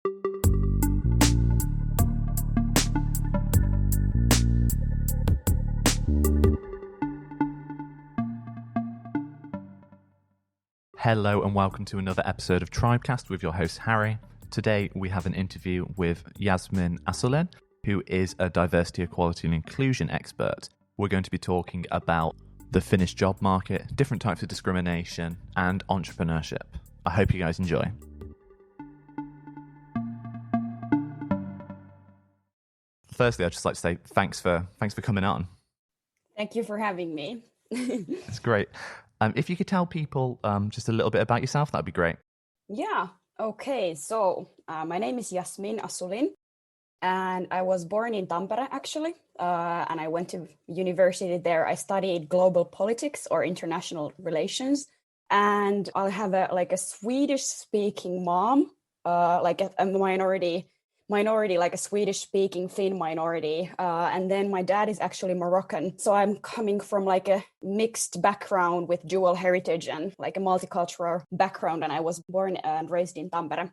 Hello and welcome to another episode of Tribecast with your host Harry. Today we have an interview with Jasmin Assulin, who is a diversity, equality and inclusion expert. We're going to be talking about the Finnish job market, different types of discrimination and entrepreneurship. I hope you guys enjoy. Firstly, I'd just like to say thanks for coming on. Thank you for having me. It's great. If you could tell people just a little bit about yourself, that'd be great. Yeah. Okay. So my name is Jasmin Assulin, and I was born in Tampere, actually. And I went to university there. I studied global politics or international relations. And I have a Swedish-speaking mom, like a minority, like a Swedish-speaking Finn minority. And then my dad is actually Moroccan. So I'm coming from like a mixed background with dual heritage and like a multicultural background. And I was born and raised in Tampere.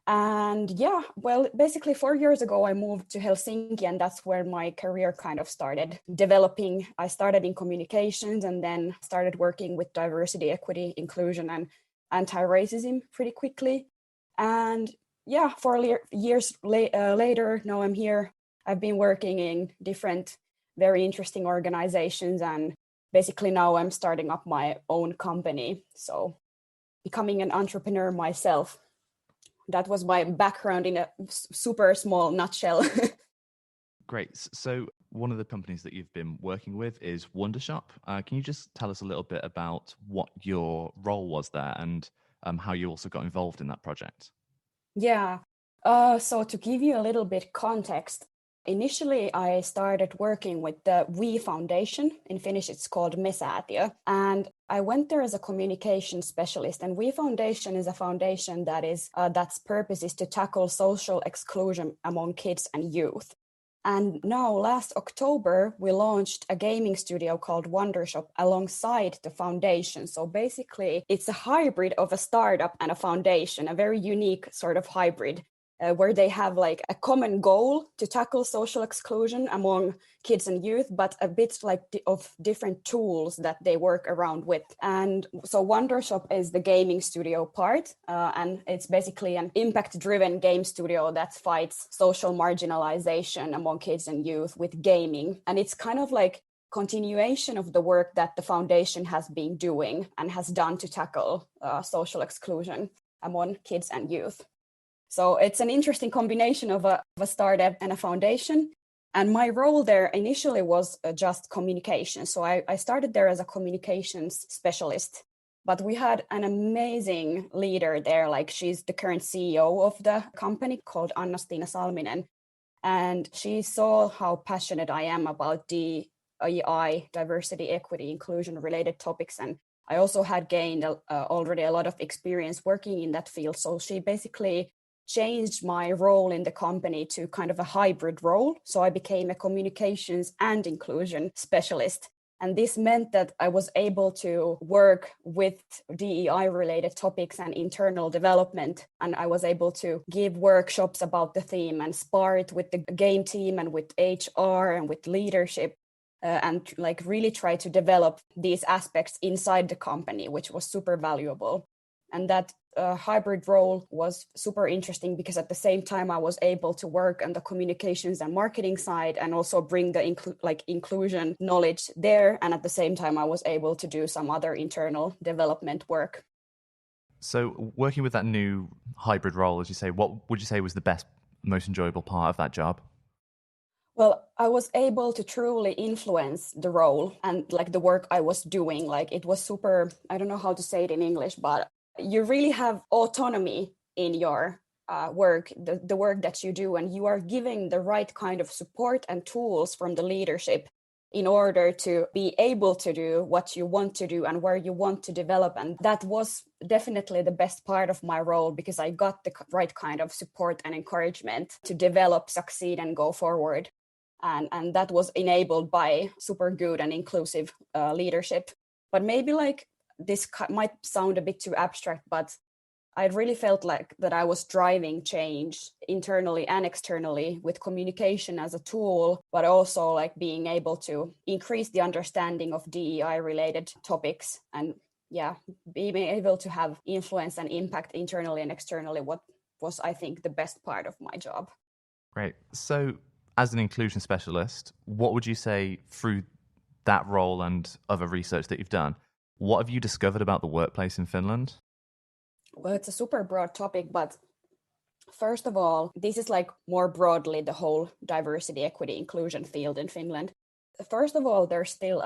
And yeah, well, basically 4 years ago, I moved to Helsinki, and that's where my career kind of started developing. I started in communications and then started working with diversity, equity, inclusion, and anti-racism pretty quickly. And yeah, 4 years later, now I'm here. I've been working in different, very interesting organizations, and basically now I'm starting up my own company. So becoming an entrepreneur myself. That was my background in a super small nutshell. Great. So one of the companies that you've been working with is Wondershop. Can you just tell us a little bit about what your role was there and how you also got involved in that project? Yeah. So to give you a little bit context, initially I started working with the We Foundation. In Finnish, it's called Me-säätiö. And I went there as a communication specialist. And We Foundation is a foundation that's purpose is to tackle social exclusion among kids and youth. And now last October, we launched a gaming studio called Wondershop alongside the foundation. So basically, it's a hybrid of a startup and a foundation, a very unique sort of hybrid, where they have like a common goal to tackle social exclusion among kids and youth, but a bit like of different tools that they work around with. And so Wondershop is the gaming studio part, and it's basically an impact-driven game studio that fights social marginalization among kids and youth with gaming. And it's kind of like continuation of the work that the foundation has been doing and has done to tackle social exclusion among kids and youth. So it's an interesting combination of a startup and a foundation. And my role there initially was just communication. So I started there as a communications specialist. But we had an amazing leader there. Like, she's the current CEO of the company, called Anna-Stina Salminen. And she saw how passionate I am about DEI, diversity, equity, inclusion related topics. And I also had gained already a lot of experience working in that field. So she basically changed my role in the company to kind of a hybrid role. So I became a communications and inclusion specialist. And this meant that I was able to work with DEI related topics and internal development. And I was able to give workshops about the theme and spar it with the game team and with HR and with leadership. And like really try to develop these aspects inside the company, which was super valuable. And that hybrid role was super interesting because at the same time I was able to work on the communications and marketing side and also bring the inclusion knowledge there. And at the same time I was able to do some other internal development work. So working with that new hybrid role, as you say, what would you say was the best, most enjoyable part of that job? Well, I was able to truly influence the role and like the work I was doing. Like, it was super, I don't know how to say it in English, but you really have autonomy in your work, the work that you do, and you are giving the right kind of support and tools from the leadership in order to be able to do what you want to do and where you want to develop. And that was definitely the best part of my role because I got the right kind of support and encouragement to develop, succeed, and go forward. And that was enabled by super good and inclusive leadership. But maybe like this might sound a bit too abstract, but I really felt like that I was driving change internally and externally with communication as a tool, but also like being able to increase the understanding of DEI related topics and being able to have influence and impact internally and externally, what was, I think, the best part of my job. Great. So as an inclusion specialist, what would you say through that role and other research that you've done, what have you discovered about the workplace in Finland? Well, it's a super broad topic, but first of all, this is like more broadly the whole diversity, equity, inclusion field in Finland. First of all, there's still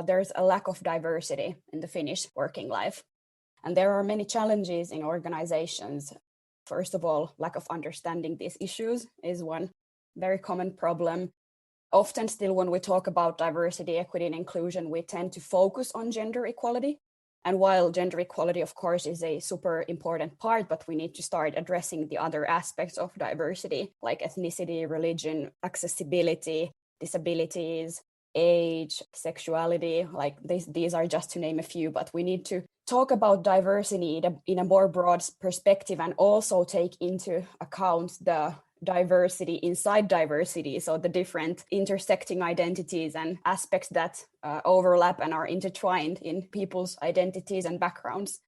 there's a lack of diversity in the Finnish working life. And there are many challenges in organizations. First of all, lack of understanding these issues is one very common problem. Often still when we talk about diversity, equity, and inclusion, we tend to focus on gender equality. And while gender equality, of course, is a super important part, but we need to start addressing the other aspects of diversity, like ethnicity, religion, accessibility, disabilities, age, sexuality, like these are just to name a few, but we need to talk about diversity in a more broad perspective and also take into account the diversity inside diversity, so the different intersecting identities and aspects that overlap and are intertwined in people's identities and backgrounds.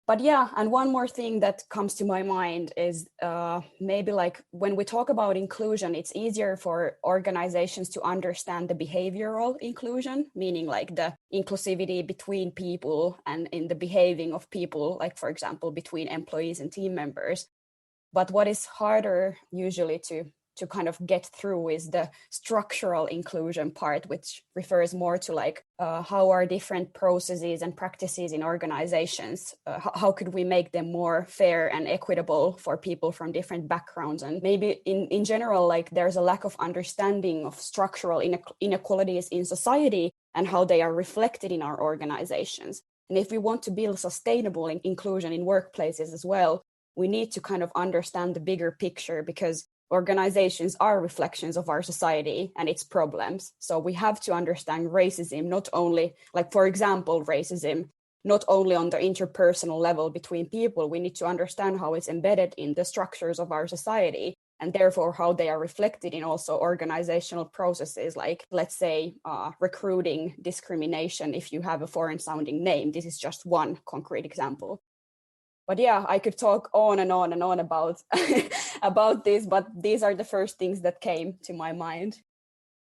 But and one more thing that comes to my mind is maybe like when we talk about inclusion, it's easier for organizations to understand the behavioral inclusion, meaning like the inclusivity between people and in the behaving of people, like for example, between employees and team members. But what is harder usually to kind of get through is the structural inclusion part, which refers more to like how are different processes and practices in organizations, how could we make them more fair and equitable for people from different backgrounds. And maybe in general, like there's a lack of understanding of structural inequalities in society and how they are reflected in our organizations. And if we want to build sustainable inclusion in workplaces as well, we need to kind of understand the bigger picture, because organizations are reflections of our society and its problems. So we have to understand racism, not only, like, for example, racism, not only on the interpersonal level between people. We need to understand how it's embedded in the structures of our society, and therefore how they are reflected in also organizational processes, like, let's say, recruiting discrimination if you have a foreign sounding name. This is just one concrete example. But I could talk on and on and on about about this, but these are the first things that came to my mind.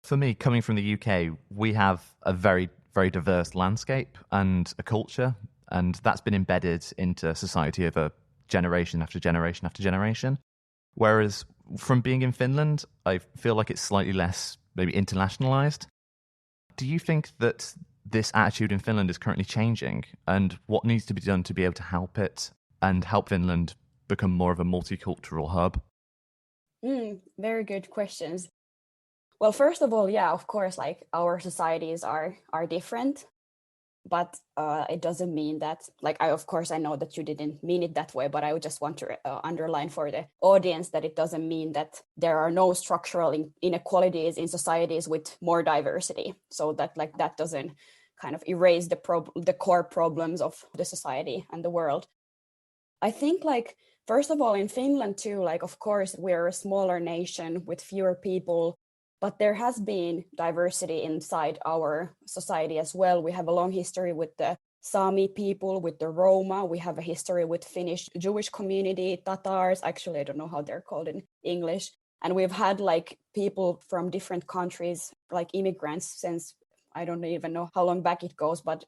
For me, coming from the UK, we have a very, very diverse landscape and a culture, and that's been embedded into society over generation after generation after generation. Whereas from being in Finland, I feel like it's slightly less maybe internationalized. Do you think that this attitude in Finland is currently changing, and what needs to be done to be able to help it and help Finland become more of a multicultural hub? Very good questions. Well, first of all, of course, like our societies are different, but it doesn't mean that, like, I know that you didn't mean it that way, but I would just want to underline for the audience that it doesn't mean that there are no structural inequalities in societies with more diversity. So that, like, that doesn't kind of erase the core problems of the society and the world. I think, like, first of all, in Finland too, like, of course, we're a smaller nation with fewer people, but there has been diversity inside our society as well. We have a long history with the Sami people, with the Roma. We have a history with Finnish Jewish community, Tatars. Actually, I don't know how they're called in English. And we've had like people from different countries, like immigrants, since I don't even know how long back it goes, but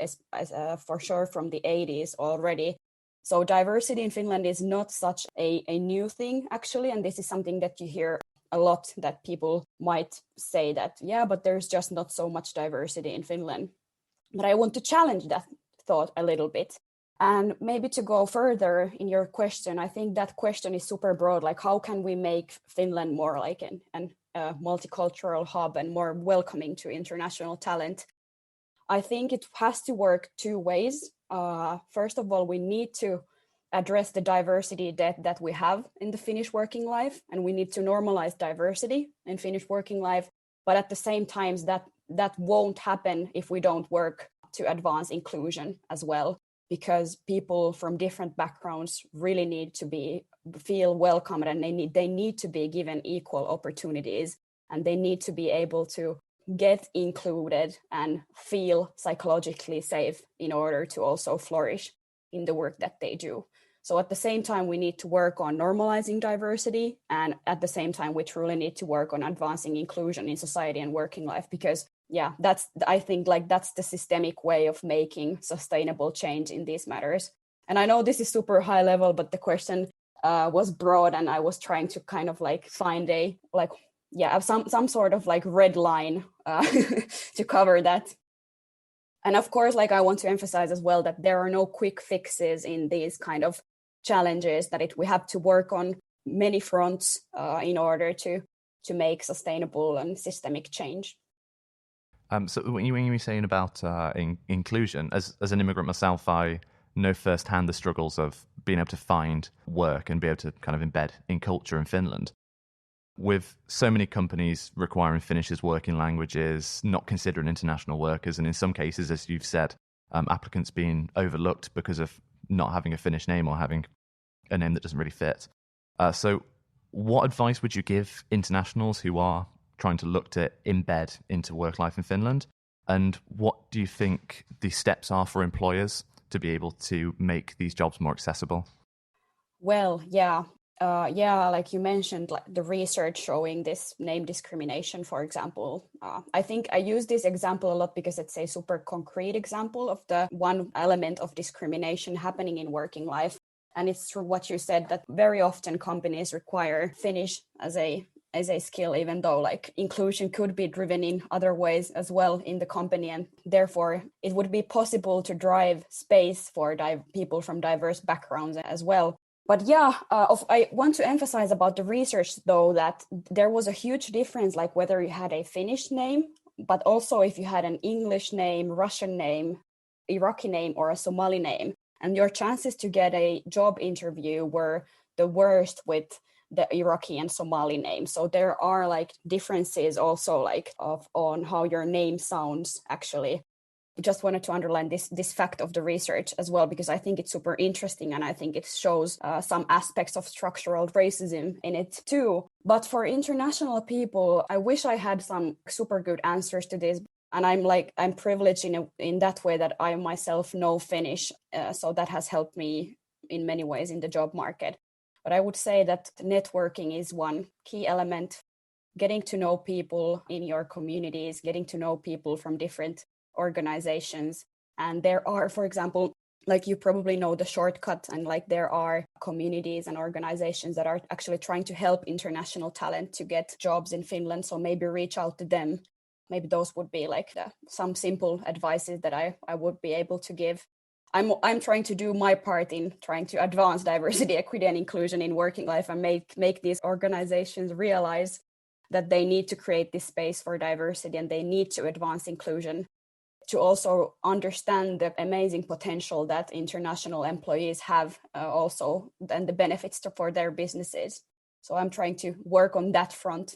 for sure from the 80s already. So diversity in Finland is not such a new thing, actually. And this is something that you hear a lot, that people might say that, but there's just not so much diversity in Finland. But I want to challenge that thought a little bit. And maybe to go further in your question, I think that question is super broad. Like, how can we make Finland more like a multicultural hub and more welcoming to international talent? I think it has to work two ways. First of all, we need to address the diversity that we have in the Finnish working life, and we need to normalize diversity in Finnish working life. But at the same time, that won't happen if we don't work to advance inclusion as well. because people from different backgrounds really need to feel welcome, and they need to be given equal opportunities, and they need to be able to get included and feel psychologically safe in order to also flourish in the work that they do. So at the same time, we need to work on normalizing diversity, and at the same time, we truly need to work on advancing inclusion in society and working life, because I think that's the systemic way of making sustainable change in these matters. And I know this is super high level, but the question was broad, and I was trying to kind of find some sort of red line to cover that. And of course, I want to emphasize as well that there are no quick fixes in these kind of challenges, that we have to work on many fronts in order to make sustainable and systemic change. So when you were saying about inclusion, as an immigrant myself, I know firsthand the struggles of being able to find work and be able to kind of embed in culture in Finland. With so many companies requiring Finnish as working languages, not considering international workers, and in some cases, as you've said, applicants being overlooked because of not having a Finnish name or having a name that doesn't really fit. So what advice would you give internationals who are trying to look to embed into work life in Finland? And what do you think the steps are for employers to be able to make these jobs more accessible? Well, like you mentioned, the research showing this name discrimination, for example. I think I use this example a lot because it's a super concrete example of the one element of discrimination happening in working life. And it's true what you said, that very often companies require Finnish as a skill, even though inclusion could be driven in other ways as well in the company, and therefore it would be possible to drive space for people from diverse backgrounds as well. But I want to emphasize about the research, though, that there was a huge difference, whether you had a Finnish name, but also if you had an English name, Russian name, Iraqi name, or a Somali name. And your chances to get a job interview were the worst with the Iraqi and Somali name. So there are differences also on how your name sounds actually. Just wanted to underline this fact of the research as well, because I think it's super interesting, and I think it shows some aspects of structural racism in it too. But for international people, I wish I had some super good answers to this. And I'm privileged in that way that I myself know Finnish, so that has helped me in many ways in the job market. But I would say that networking is one key element. Getting to know people in your communities, getting to know people from different organizations. And there are, for example, you probably know the Shortcut, and there are communities and organizations that are actually trying to help international talent to get jobs in Finland. So maybe reach out to them. Maybe those would be some simple advices that I would be able to give. I'm trying to do my part in trying to advance diversity, equity, and inclusion in working life, and make these organizations realize that they need to create this space for diversity, and they need to advance inclusion, to also understand the amazing potential that international employees have also, and the benefits for their businesses. So I'm trying to work on that front.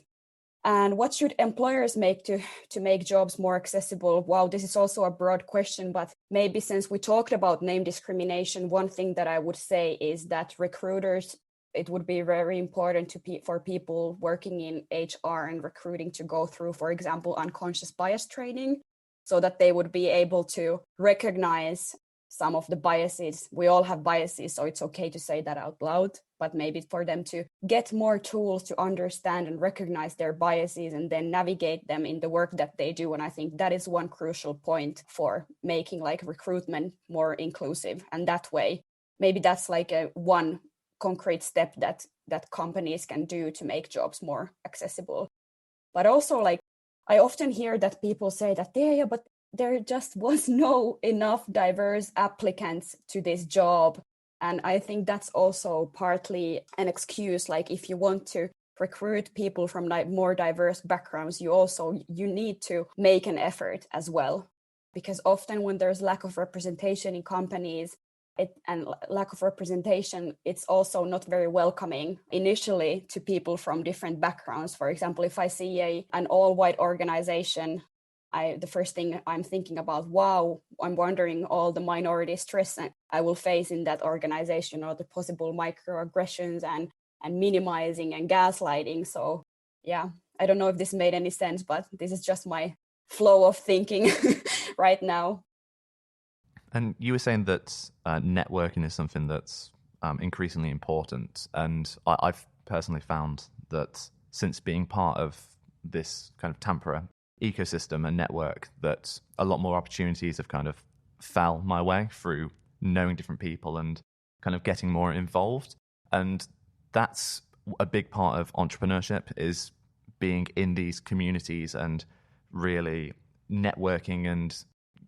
And what should employers make to make jobs more accessible? Wow, this is also a broad question, but maybe since we talked about name discrimination, one thing that I would say is that recruiters, it would be very important for people working in HR and recruiting to go through, for example, unconscious bias training, so that they would be able to recognize some of the biases. We all have biases, so it's okay to say that out loud, but maybe for them to get more tools to understand and recognize their biases and then navigate them in the work that they do. And I think that is one crucial point for making recruitment more inclusive. And that way, maybe that's one concrete step that companies can do to make jobs more accessible. But also I often hear that people say that, but there just was no enough diverse applicants to this job. And I think that's also partly an excuse. If you want to recruit people from more diverse backgrounds, you need to make an effort as well. Because often when there's lack of representation in companies, and lack of representation, it's also not very welcoming initially to people from different backgrounds. For example, if I see an all-white organization, the first thing I'm thinking about, wow, I'm wondering all the minority stress I will face in that organization, or the possible microaggressions and minimizing and gaslighting. So yeah, I don't know if this made any sense, but this is just my flow of thinking right now. And you were saying that networking is something that's increasingly important. And I've personally found that since being part of this kind of Tampere ecosystem and network, that a lot more opportunities have kind of fell my way through knowing different people and kind of getting more involved. And that's a big part of entrepreneurship, is being in these communities and really networking and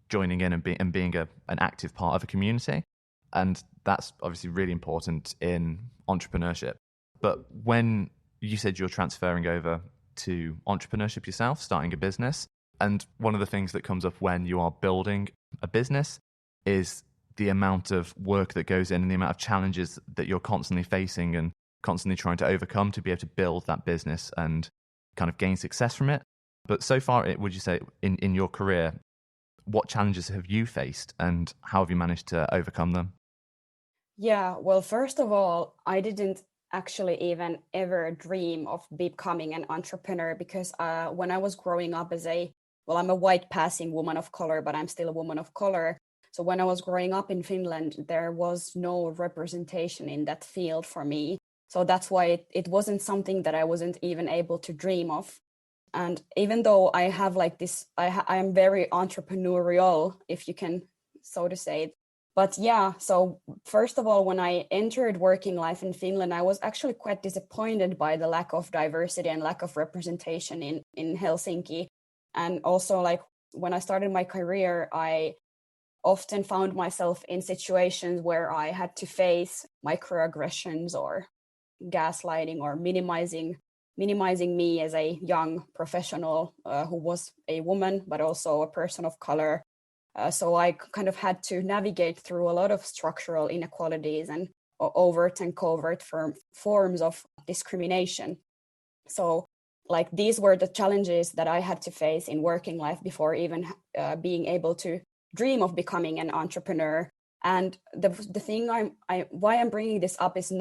joining in and being an active part of a community. And that's obviously really important in entrepreneurship. But when you said you're transferring over to entrepreneurship yourself, starting a business, and one of the things that comes up when you are building a business is the amount of work that goes in and the amount of challenges that you're constantly facing and constantly trying to overcome to be able to build that business and kind of gain success from it. But so far, would you say in your career, what challenges have you faced and how have you managed to overcome them? Yeah, well, first of all, I didn't actually even ever dream of becoming an entrepreneur, because when I was growing up I'm a white passing woman of color, but I'm still a woman of color. So when I was growing up in Finland, there was no representation in that field for me. So that's why it wasn't something that I wasn't even able to dream of. And even though I have like this, I am very entrepreneurial, if you can so to say. But yeah, so first of all, when I entered working life in Finland, I was actually quite disappointed by the lack of diversity and lack of representation in Helsinki. And also, like, when I started my career, I often found myself in situations where I had to face microaggressions or gaslighting or minimizing me as a young professional who was a woman, but also a person of color. So I kind of had to navigate through a lot of structural inequalities and overt and covert forms of discrimination. So like these were the challenges that I had to face in working life before even being able to dream of becoming an entrepreneur. And the thing why I'm bringing this up is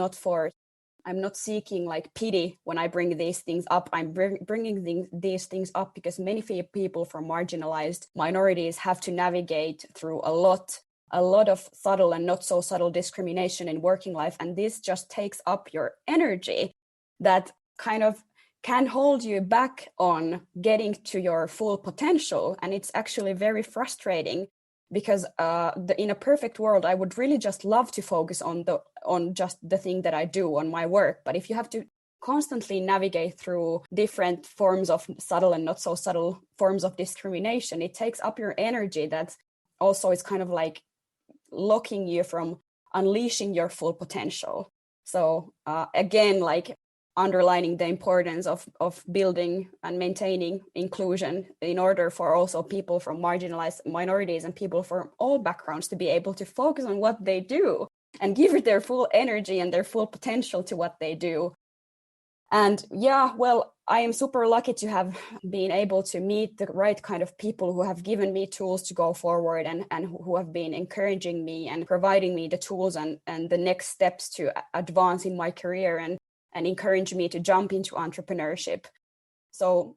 I'm not seeking like pity when I bring these things up. I'm bringing these things up because many people from marginalized minorities have to navigate through a lot of subtle and not so subtle discrimination in working life. And this just takes up your energy that kind of can hold you back on getting to your full potential. And it's actually very frustrating, because in a perfect world, I would really just love to focus on just the thing that I do, on my work. But if you have to constantly navigate through different forms of subtle and not so subtle forms of discrimination, it takes up your energy. That also is kind of like locking you from unleashing your full potential. So again, like underlining the importance of building and maintaining inclusion in order for also people from marginalized minorities and people from all backgrounds to be able to focus on what they do and give it their full energy and their full potential to what they do. And yeah, well, I am super lucky to have been able to meet the right kind of people who have given me tools to go forward and who have been encouraging me and providing me the tools and the next steps to advance in my career and encourage me to jump into entrepreneurship. So,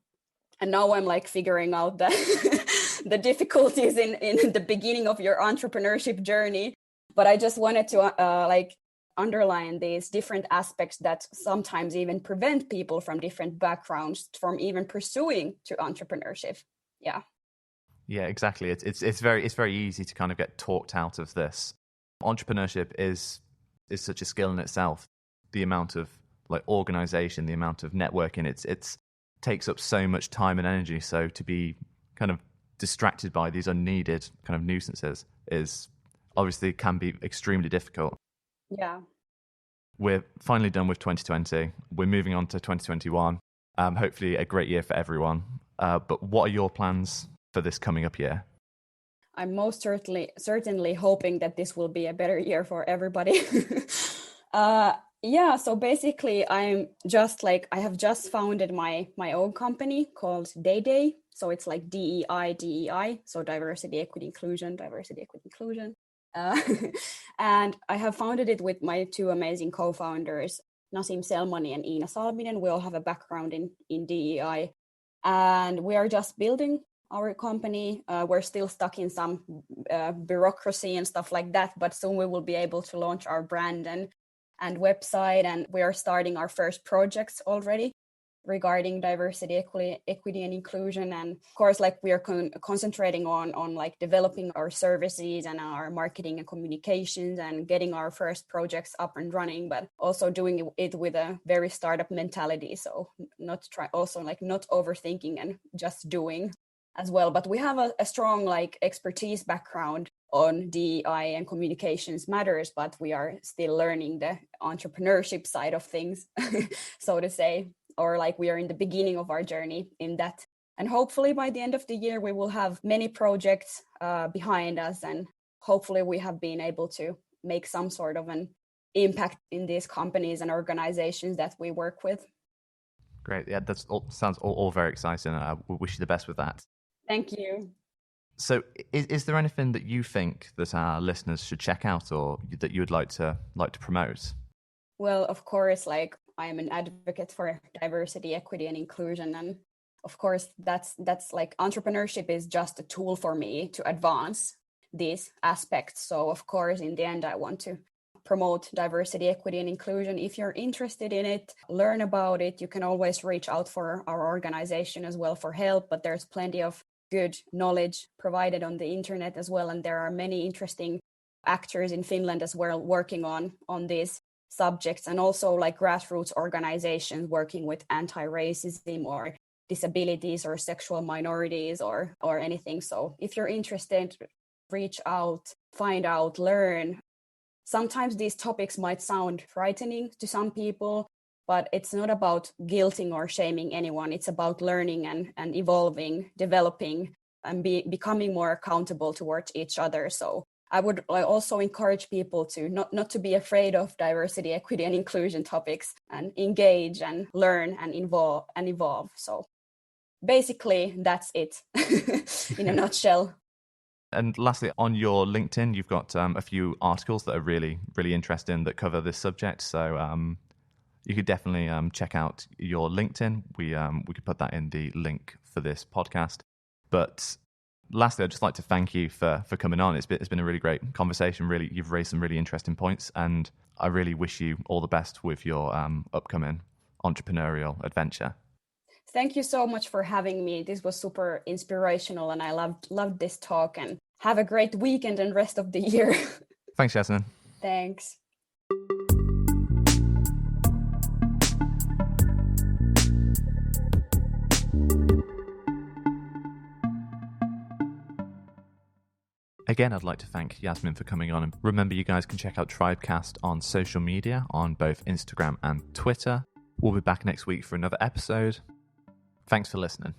and now I'm like figuring out the difficulties in the beginning of your entrepreneurship journey. But I just wanted to underline these different aspects that sometimes even prevent people from different backgrounds from even pursuing to entrepreneurship. Yeah. Yeah, exactly. It's very easy to kind of get talked out of this. Entrepreneurship is such a skill in itself. The amount of like organization, the amount of networking, it's takes up so much time and energy. So to be kind of distracted by these unneeded kind of nuisances is obviously can be extremely difficult. Yeah. We're finally done with 2020. We're moving on to 2021. Hopefully a great year for everyone. But what are your plans for this coming up year? I'm most certainly hoping that this will be a better year for everybody. Yeah, so basically I have just founded my own company called Day. So it's like DEI, so diversity, equity, inclusion. Uh, and I have founded it with my two amazing co-founders, Nassim Selmani and Ina Salminen. We all have a background in DEI, and we are just building our company. We're still stuck in some bureaucracy and stuff like that, but soon we will be able to launch our brand and website, and we are starting our first projects already regarding diversity, equity and inclusion. And of course, like we are concentrating on like developing our services and our marketing and communications and getting our first projects up and running, but also doing it with a very startup mentality. So not overthinking and just doing as well. But we have a strong like expertise background on DEI and communications matters, but we are still learning the entrepreneurship side of things, so to say, or like we are in the beginning of our journey in that. And hopefully by the end of the year, we will have many projects behind us, and hopefully we have been able to make some sort of an impact in these companies and organizations that we work with. Great. Yeah, that sounds all very exciting. I wish you the best with that. Thank you. So is there anything that you think that our listeners should check out or that you would like to promote? Well, of course, like I am an advocate for diversity, equity, and inclusion. And of course, that's like entrepreneurship is just a tool for me to advance these aspects. So of course, in the end, I want to promote diversity, equity, and inclusion. If you're interested in it, learn about it. You can always reach out for our organization as well for help, but there's plenty of good knowledge provided on the internet as well. And there are many interesting actors in Finland as well working on these subjects, and also like grassroots organizations working with anti-racism or disabilities or sexual minorities or anything. So if you're interested, reach out, find out, learn. Sometimes these topics might sound frightening to some people, but it's not about guilting or shaming anyone. It's about learning and evolving, developing, and becoming more accountable towards each other. So I would also encourage people to not to be afraid of diversity, equity, and inclusion topics, and engage and learn and evolve. So basically, that's it in a nutshell. And lastly, on your LinkedIn, you've got a few articles that are really, really interesting that cover this subject. So you could definitely check out your LinkedIn. We could put that in the link for this podcast. But lastly, I'd just like to thank you for coming on. It's been a really great conversation. Really, you've raised some really interesting points, and I really wish you all the best with your upcoming entrepreneurial adventure. Thank you so much for having me. This was super inspirational, and I loved this talk. And have a great weekend and rest of the year. Thanks, Yasmin. Thanks. Again, I'd like to thank Yasmin for coming on. And remember, you guys can check out Tribecast on social media on both Instagram and Twitter. We'll be back next week for another episode. Thanks for listening.